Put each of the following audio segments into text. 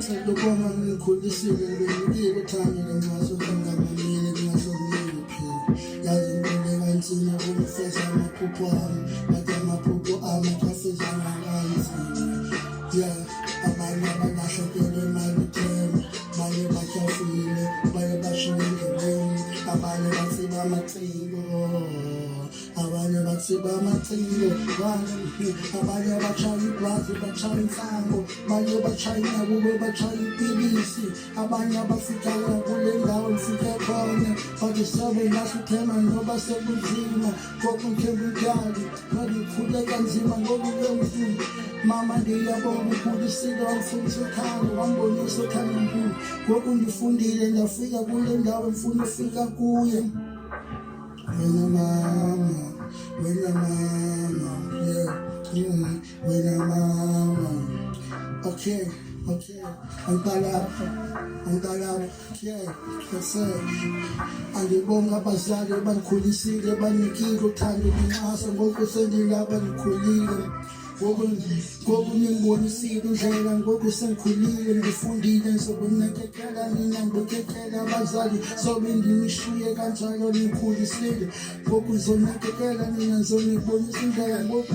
Lokubona ngikhulisile nginikile uthandile ngasokungamamile kungasokunile phela yazi ngibone kanzima kumfeza amaphupho ami bathi amaphupho ami afezana kanzima yeah abanye abalahlekelwe imali thema baye bajafile baye bashiye endleleni abanye batsiba amacingo abanye batsiba amacingo abanye bashaya iblazi bashaya insango banye bashaya inakube bashaya ipilisi abanye abafikayo kule ndawo mfike khona bakisabe nasithema noba sekunzima kokunkhebukali bakikhule kanzima ngokulomfundo mama ngiyabona ukhulisile wamfundisa uthando wambonisa uthando nkulu ngokungifundile ndafika kule ndawo mfuna ufika kuye wena mama yeah wena mama okay angitala yeah that's it angibonga abazali bangikhulisile banikile uthando nginxasa ngoku sengilapha ngikhulile ngoku ningibonisile indlela ngoku sengikhulile ngifundile ngizokunakekela nina ngibekekela abazali sobe nginishiye kanjalo nikhulisile ngoku ngizonakekela nina ngizonibonisa indlela ngoku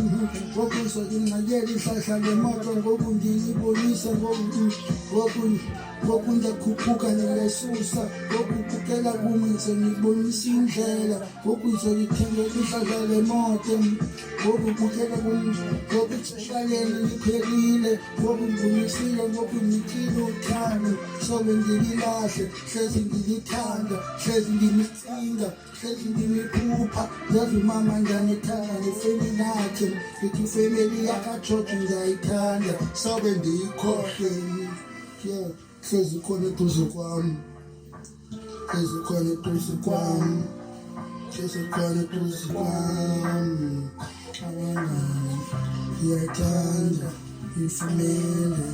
ngizonginakekela ihlahla lemoto ngoku ngiyibonisa ngoku ngiyakhuphuka ngiyasusa ngoku ukukela kumi ngizonibonisa indlela ngoku ngizolithengela ihlahla lemoto ngoku ukukela kumi Shayeli ngiphelile ngokungivunisile ngokunikile uthando sobe ngililahle hlezi ngilithanda hlezi ngimcinga hlezi ngimiphupha yazi mama nganithanda ngefeni lakhe ngithi ifemeli yakaJoji ngiyayithanda sobe ndiyikhohle yeah hlezi khona eduze kwami hlezi khona eduze kwami hlezi khona eduze kwami Ngiyayithanda ifumele